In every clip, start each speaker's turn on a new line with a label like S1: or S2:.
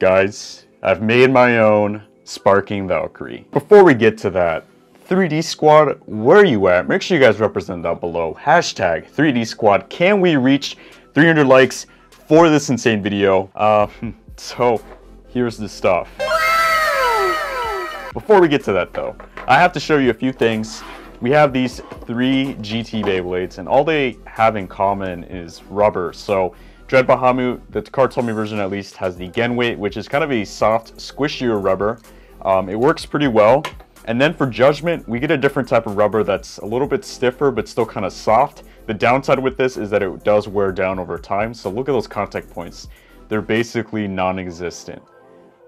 S1: guys, I've made my own Sparking Valkyrie. Before we get to that, 3D Squad, where are you at? Make sure you guys represent down below. Hashtag 3D Squad. Can we reach 300 likes for this insane video? So here's the stuff. Before we get to that though, I have to show you a few things. We have these 3 GT Beyblades, and all they have in common is rubber. So Dread Bahamut, the Kartomi version at least, has the Genweight, which is kind of a soft, squishier rubber. It works pretty well. And then for Judgment, we get a different type of rubber that's a little bit stiffer, but still kind of soft. The downside with this is that it does wear down over time. So look at those contact points. They're basically non-existent.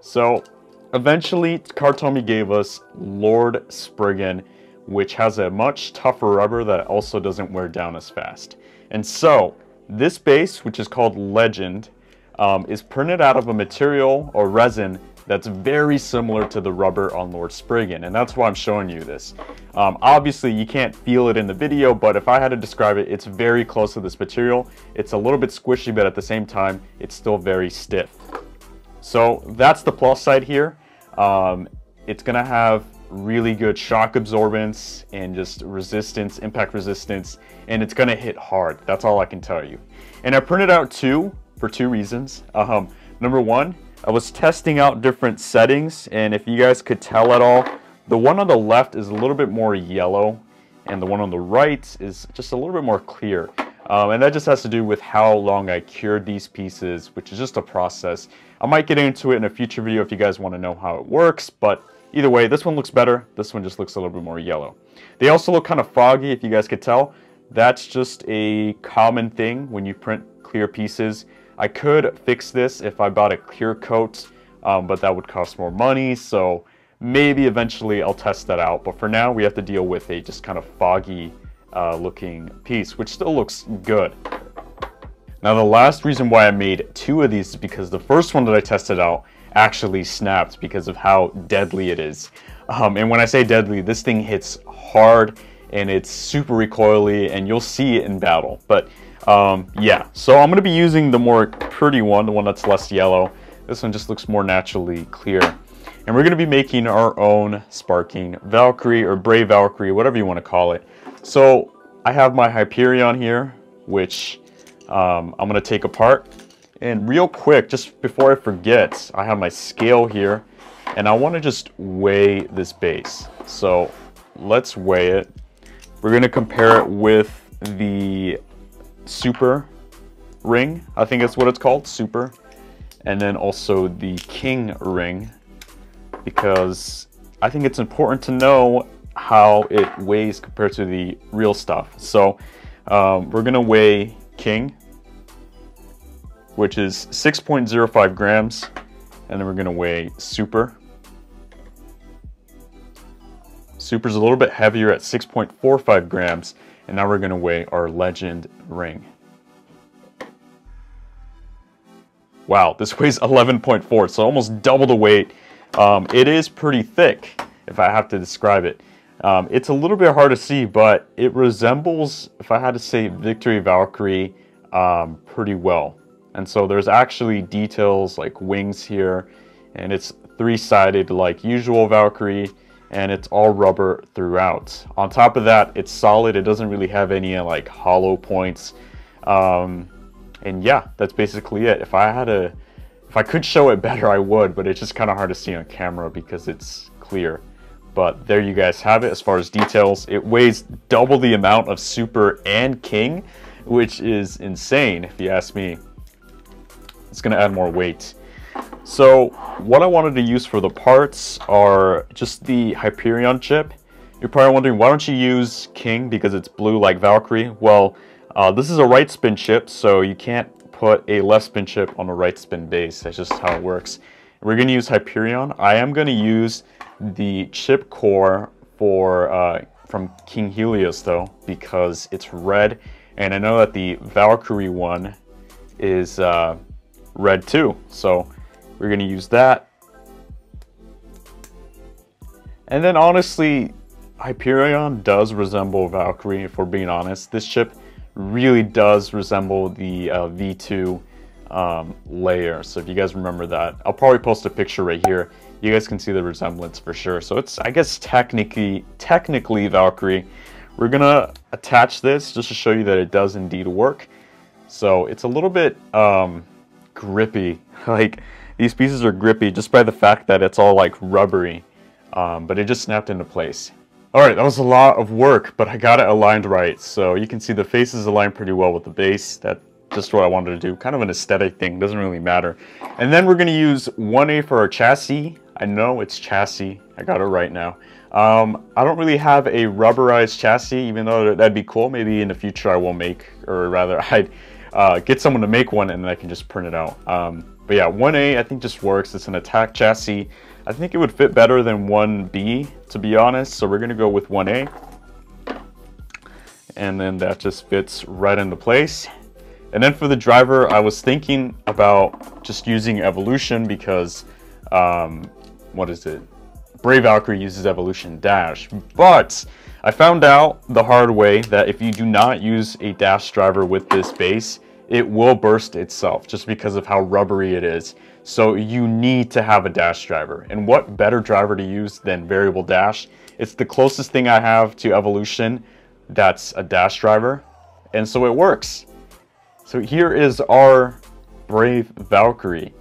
S1: So eventually, Kartomi gave us Lord Spriggan, which has a much tougher rubber that also doesn't wear down as fast. And so this base, which is called Legend, is printed out of a material or resin that's very similar to the rubber on Lord Spriggan, and that's why I'm showing you this. Obviously you can't feel it in the video, but if I had to describe it, it's very close to this material. It's a little bit squishy, but at the same time it's still very stiff. So that's the plus side here. It's gonna have really good shock absorbance and just resistance, impact resistance, and it's gonna hit hard. That's all I can tell you. And I printed out 2 for 2 reasons. Number 1, I was testing out different settings, and if you guys could tell at all, the one on the left is a little bit more yellow and the one on the right is just a little bit more clear. And that just has to do with how long I cured these pieces, which is just a process. I might get into it in a future video if you guys want to know how it works, but either way, this one looks better. This one just looks a little bit more yellow. They also look kind of foggy, if you guys could tell. That's just a common thing when you print clear pieces. I could fix this if I bought a clear coat, but that would cost more money. So maybe eventually I'll test that out. But for now, we have to deal with a just kind of foggy looking piece, which still looks good. Now, the last reason why I made 2 of these is because the first one that I tested out actually snapped because of how deadly it is. And when I say deadly, this thing hits hard and it's super recoily, and you'll see it in battle. But yeah, so I'm going to be using the more pretty one, the one that's less yellow. This one just looks more naturally clear. And we're going to be making our own Sparking Valkyrie, or Brave Valkyrie, whatever you want to call it. So I have my Hyperion here, which I'm going to take apart. And real quick, just before I forget, I have my scale here, and I want to just weigh this base. So let's weigh it. We're going to compare it with the Super ring, I think that's what it's called, Super, and then also the King ring, because I think it's important to know how it weighs compared to the real stuff. So we're going to weigh King, which is 6.05 grams, and then we're going to weigh Super. Super's a little bit heavier at 6.45 grams, and now we're going to weigh our Legend ring. Wow, this weighs 11.4, so almost double the weight. It is pretty thick, if I have to describe it. It's a little bit hard to see, but it resembles, if I had to say, Victory Valkyrie pretty well. And so there's actually details like wings here, and it's 3-sided like usual Valkyrie, and it's all rubber throughout. On top of that, it's solid. It doesn't really have any like hollow points. And yeah, that's basically it. If I could show it better, I would, but it's just kind of hard to see on camera because it's clear. But there you guys have it as far as details. It weighs double the amount of Super and King, which is insane if you ask me. It's gonna add more weight. So what I wanted to use for the parts are just the Hyperion chip. You're probably wondering, why don't you use King because it's blue like Valkyrie? Well, this is a right spin chip, so you can't put a left spin chip on a right spin base. That's just how it works. We're going to use Hyperion. I am going to use the chip core for from King Helios though, because it's red, and I know that the Valkyrie one is red too, so we're going to use that. And then honestly, Hyperion does resemble Valkyrie, if we're being honest. This chip really does resemble the V2 layer. So if you guys remember that, I'll probably post a picture right here. You guys can see the resemblance for sure. So it's, I guess, technically Valkyrie. We're gonna attach this just to show you that it does indeed work. So it's a little bit grippy. Like, these pieces are grippy just by the fact that it's all like rubbery, but it just snapped into place. All right, that was a lot of work, but I got it aligned right. So you can see the face is aligned pretty well with the base. That's just what I wanted to do. Kind of an aesthetic thing, doesn't really matter. And then we're gonna use 1A for our chassis. I know it's chassis, I got it right now. I don't really have a rubberized chassis, even though that'd be cool. Maybe in the future I will make, or rather I'd get someone to make one and then I can just print it out. But yeah, 1A I think just works. It's an attack chassis. I think it would fit better than 1B, to be honest. So we're gonna go with 1A. And then that just fits right into place. And then for the driver, I was thinking about just using Evolution because, what is it? Brave Valkyrie uses Evolution Dash. But I found out the hard way that if you do not use a dash driver with this base, it will burst itself just because of how rubbery it is. So you need to have a dash driver. And what better driver to use than variable dash? It's the closest thing I have to Evolution that's a dash driver. And so it works. So here is our Brave Valkyrie.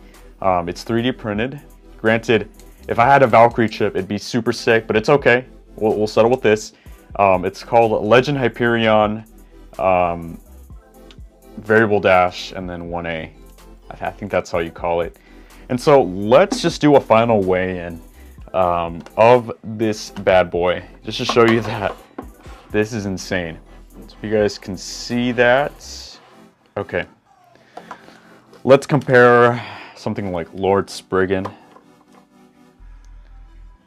S1: It's 3D printed. Granted, if I had a Valkyrie chip, it'd be super sick, but it's okay. We'll settle with this. It's called Legend Hyperion Variable Dash, and then 1A. I think that's how you call it. And so let's just do a final weigh-in of this bad boy, just to show you that this is insane. So you guys can see that. Okay. Let's compare something like Lord Spriggan.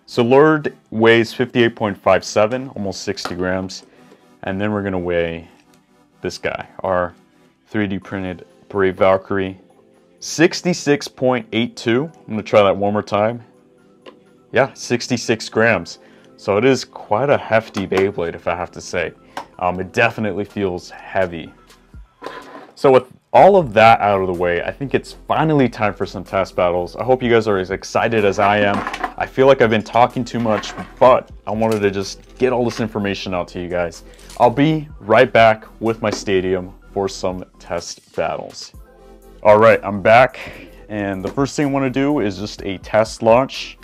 S1: So Lord weighs 58.57, almost 60 grams. And then we're gonna weigh this guy, our 3D printed Brave Valkyrie. 66.82. I'm gonna try that one more time. Yeah, 66 grams. So it is quite a hefty Beyblade, if I have to say. It definitely feels heavy. So with all of that out of the way, I think it's finally time for some test battles. I hope you guys are as excited as I am. I feel like I've been talking too much, but I wanted to just get all this information out to you guys. I'll be right back with my stadium for some test battles. All right, I'm back, and the first thing I want to do is just a test launch,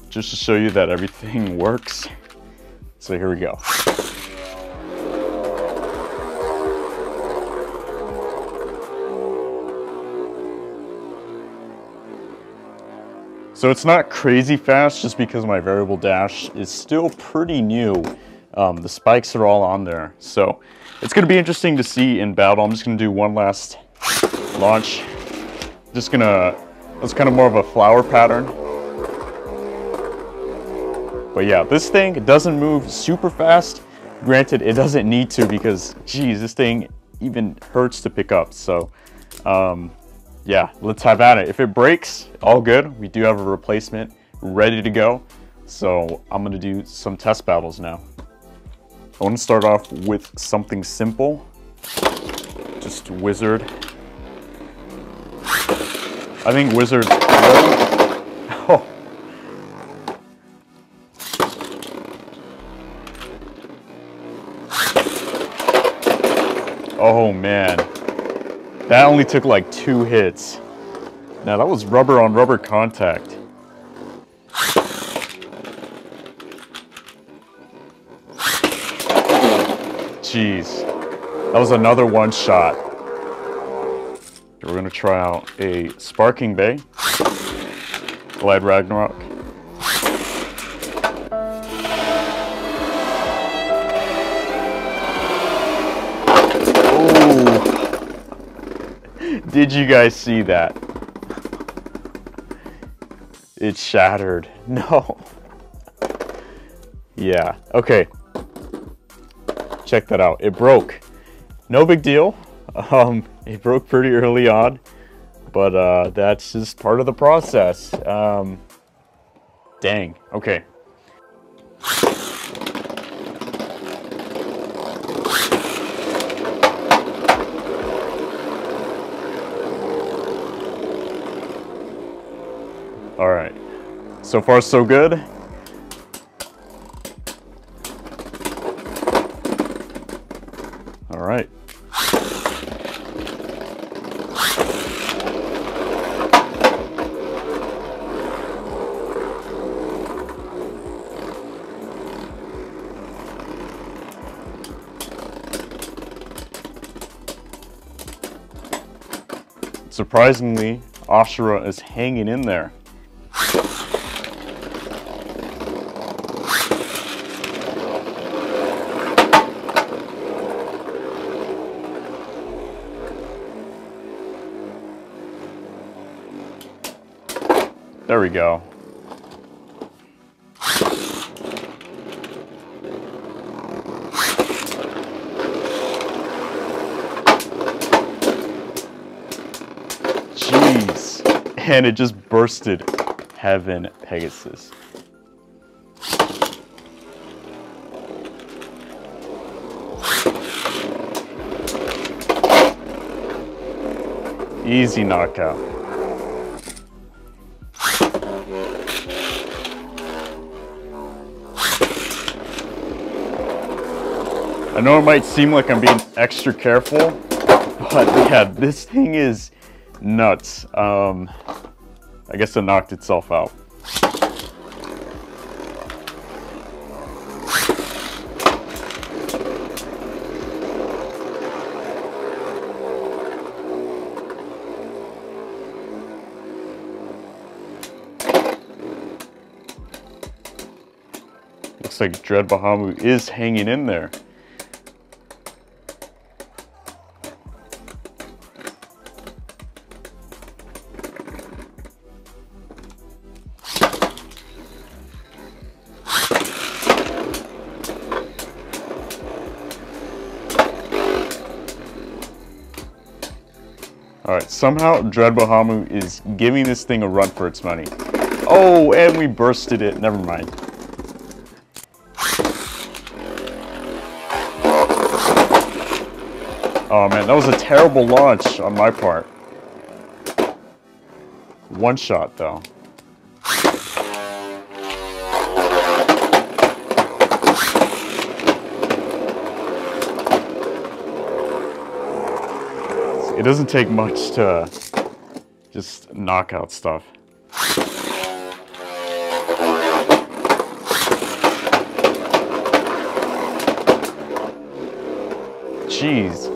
S1: just to show you that everything works. So here we go. So it's not crazy fast just because my variable dash is still pretty new. The spikes are all on there. So it's gonna be interesting to see in battle. I'm just gonna do one last launch. It's kind of more of a flower pattern. But yeah, this thing doesn't move super fast. Granted, it doesn't need to because, geez, this thing even hurts to pick up. So, yeah, let's have at it. If it breaks, all good. We do have a replacement ready to go. So I'm gonna do some test battles now. I want to start off with something simple. Just Wizard. I think Wizard. Oh. Oh man. That only took like 2 hits. Now that was rubber on rubber contact. Jeez. That was another one shot. We're gonna try out a Sparking Bay. Glide Ragnarok. Did you guys see that? It shattered. No. Yeah, okay. Check that out. It broke. No big deal. It broke pretty early on, but that's just part of the process. Dang. Okay. All right, so far so good. All right. Surprisingly, Ashura is hanging in there. There we go. Jeez. And it just bursted Heaven Pegasus. Easy knockout. I know it might seem like I'm being extra careful, but yeah, this thing is nuts. I guess it knocked itself out. Looks like Dread Bahamut is hanging in there. Alright, somehow Dread Bahamut is giving this thing a run for its money. Oh, and we bursted it. Never mind. Oh man, that was a terrible launch on my part. One shot though. It doesn't take much to just knock out stuff. Jeez.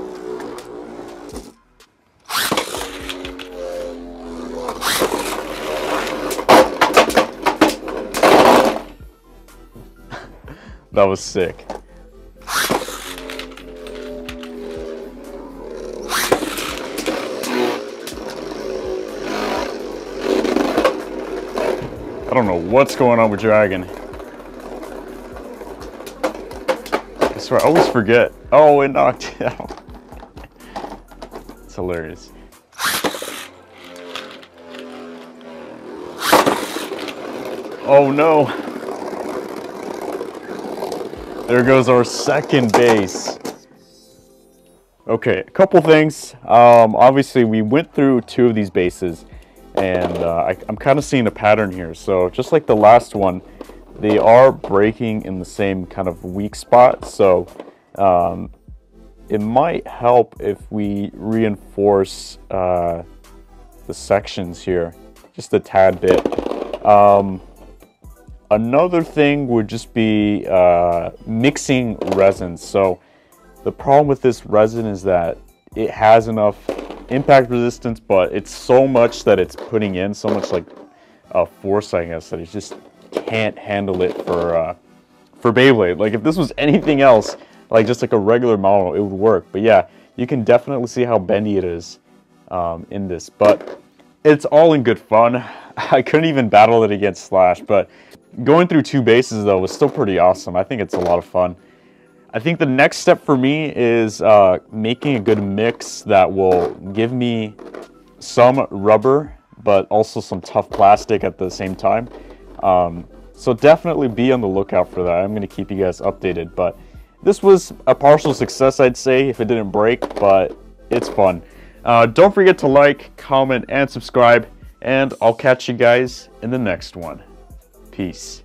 S1: That was sick. I don't know what's going on with Dragon. I swear, I always forget. Oh, it knocked it out. It's hilarious. Oh no. There goes our second base. Okay, a couple things. Obviously, we went through two of these bases, and I'm kind of seeing a pattern here. So just like the last one, they are breaking in the same kind of weak spot. So it might help if we reinforce the sections here just a tad bit. Another thing would just be mixing resins. So the problem with this resin is that it has enough impact resistance, but it's so much that it's putting in so much like force, I guess, that it just can't handle it for Beyblade. Like if this was anything else, like just like a regular model, it would work. But yeah, you can definitely see how bendy it is in this. But it's all in good fun. I couldn't even battle it against Slash, but going through two bases though was still pretty awesome. I think it's a lot of fun. I think the next step for me is making a good mix that will give me some rubber, but also some tough plastic at the same time. So definitely be on the lookout for that. I'm going to keep you guys updated, but this was a partial success, I'd say, if it didn't break, but it's fun. Don't forget to like, comment, and subscribe. and I'll catch you guys in the next one. Peace.